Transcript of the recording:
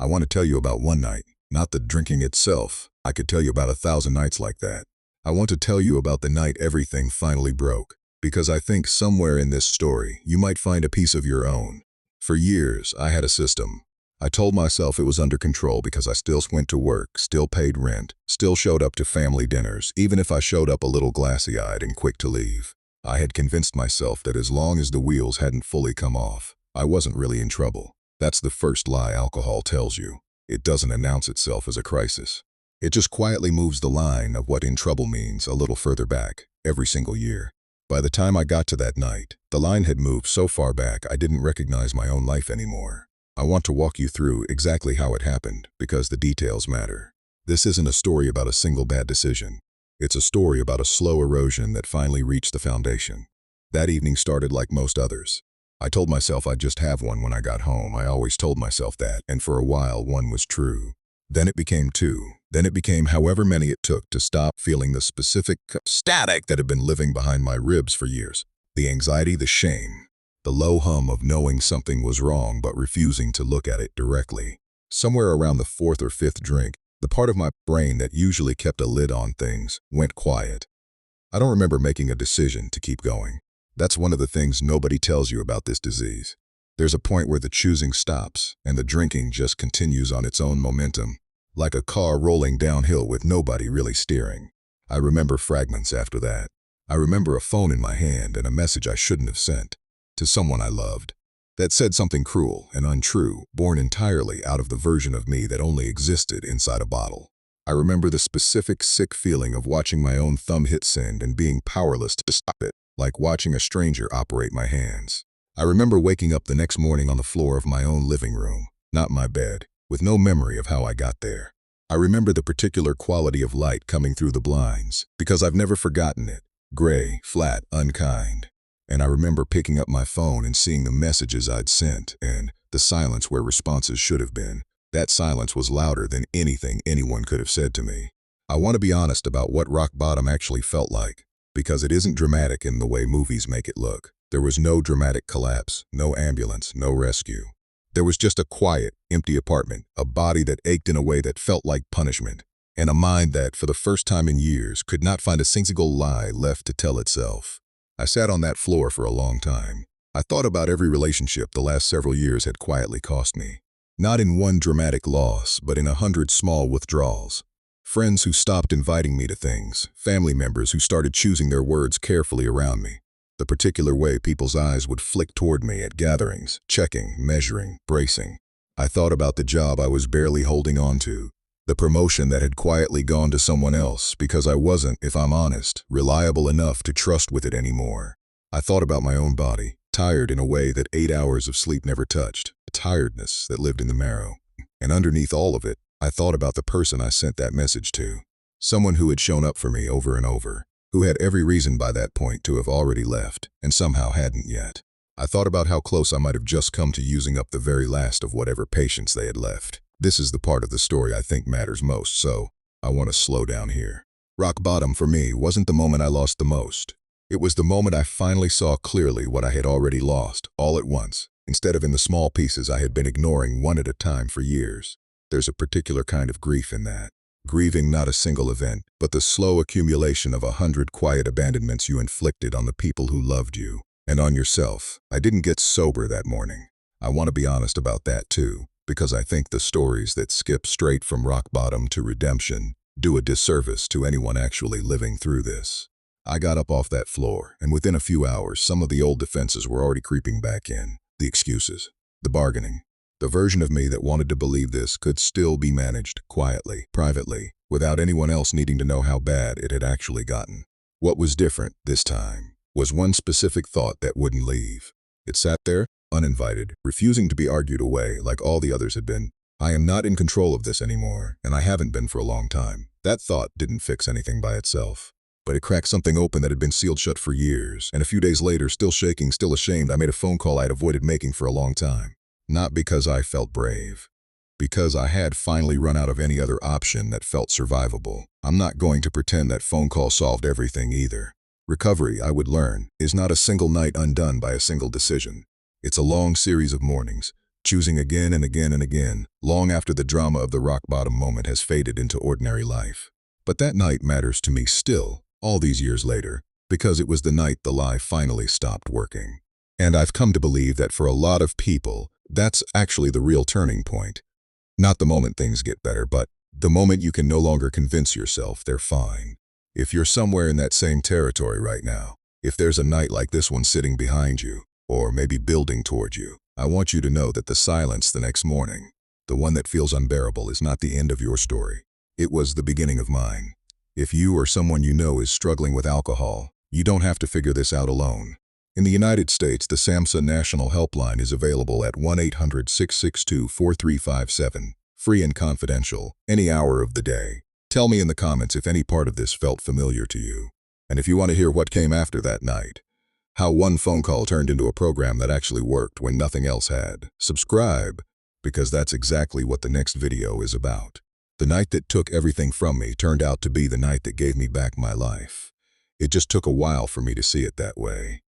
I want to tell you about one night, not the drinking itself. I could tell you about 1,000 nights like that. I want to tell you about the night everything finally broke, because I think somewhere in this story you might find a piece of your own. For years, I had a system. I told myself it was under control because I still went to work, still paid rent, still showed up to family dinners, even if I showed up a little glassy-eyed and quick to leave. I had convinced myself that as long as the wheels hadn't fully come off, I wasn't really in trouble. That's the first lie alcohol tells you. It doesn't announce itself as a crisis. It just quietly moves the line of what in trouble means a little further back, every single year. By the time I got to that night, the line had moved so far back I didn't recognize my own life anymore. I want to walk you through exactly how it happened, because the details matter. This isn't a story about a single bad decision. It's a story about a slow erosion that finally reached the foundation. That evening started like most others. I told myself I'd just have one when I got home. I always told myself that, and for a while one was true. Then it became two. Then it became however many it took to stop feeling the specific static that had been living behind my ribs for years. The anxiety, the shame, the low hum of knowing something was wrong but refusing to look at it directly. Somewhere around the fourth or fifth drink, the part of my brain that usually kept a lid on things went quiet. I don't remember making a decision to keep going. That's one of the things nobody tells you about this disease. There's a point where the choosing stops and the drinking just continues on its own momentum, like a car rolling downhill with nobody really steering. I remember fragments after that. I remember a phone in my hand and a message I shouldn't have sent, to someone I loved, that said something cruel and untrue, born entirely out of the version of me that only existed inside a bottle. I remember the specific sick feeling of watching my own thumb hit send and being powerless to stop it, like watching a stranger operate my hands. I remember waking up the next morning on the floor of my own living room, not my bed, with no memory of how I got there. I remember the particular quality of light coming through the blinds, because I've never forgotten it. Gray, flat, unkind. And I remember picking up my phone and seeing the messages I'd sent, and the silence where responses should have been. That silence was louder than anything anyone could have said to me. I want to be honest about what rock bottom actually felt like, because it isn't dramatic in the way movies make it look. There was no dramatic collapse, no ambulance, no rescue. There was just a quiet, empty apartment, a body that ached in a way that felt like punishment, and a mind that, for the first time in years, could not find a single lie left to tell itself. I sat on that floor for a long time. I thought about every relationship the last several years had quietly cost me. Not in one dramatic loss, but in 100 small withdrawals. Friends who stopped inviting me to things, family members who started choosing their words carefully around me. The particular way people's eyes would flick toward me at gatherings, checking, measuring, bracing. I thought about the job I was barely holding on to, the promotion that had quietly gone to someone else because I wasn't, if I'm honest, reliable enough to trust with it anymore. I thought about my own body, tired in a way that 8 hours of sleep never touched, a tiredness that lived in the marrow. And underneath all of it, I thought about the person I sent that message to, someone who had shown up for me over and over, who had every reason by that point to have already left, and somehow hadn't yet. I thought about how close I might have just come to using up the very last of whatever patience they had left. This is the part of the story I think matters most, so I want to slow down here. Rock bottom for me wasn't the moment I lost the most. It was the moment I finally saw clearly what I had already lost, all at once, instead of in the small pieces I had been ignoring one at a time for years. There's a particular kind of grief in that. Grieving not a single event, but the slow accumulation of 100 quiet abandonments you inflicted on the people who loved you, and on yourself. I didn't get sober that morning. I want to be honest about that too, because I think the stories that skip straight from rock bottom to redemption do a disservice to anyone actually living through this. I got up off that floor, and within a few hours, some of the old defenses were already creeping back in. The excuses, the bargaining. The version of me that wanted to believe this could still be managed, quietly, privately, without anyone else needing to know how bad it had actually gotten. What was different this time was one specific thought that wouldn't leave. It sat there, uninvited, refusing to be argued away like all the others had been. I am not in control of this anymore, and I haven't been for a long time. That thought didn't fix anything by itself, but it cracked something open that had been sealed shut for years, and a few days later, still shaking, still ashamed, I made a phone call I had avoided making for a long time. Not because I felt brave, because I had finally run out of any other option that felt survivable. I'm not going to pretend that phone call solved everything either. Recovery, I would learn, is not a single night undone by a single decision. It's a long series of mornings, choosing again and again and again, long after the drama of the rock-bottom moment has faded into ordinary life. But that night matters to me still, all these years later, because it was the night the lie finally stopped working. And I've come to believe that for a lot of people, that's actually the real turning point. Not the moment things get better, but the moment you can no longer convince yourself they're fine. If you're somewhere in that same territory right now, if there's a night like this one sitting behind you, or maybe building toward you, I want you to know that the silence the next morning, the one that feels unbearable, is not the end of your story. It was the beginning of mine. If you or someone you know is struggling with alcohol, you don't have to figure this out alone. In the United States, the SAMHSA National Helpline is available at 1-800-662-4357, free and confidential, any hour of the day. Tell me in the comments if any part of this felt familiar to you. And if you want to hear what came after that night, how one phone call turned into a program that actually worked when nothing else had, subscribe, because that's exactly what the next video is about. The night that took everything from me turned out to be the night that gave me back my life. It just took a while for me to see it that way.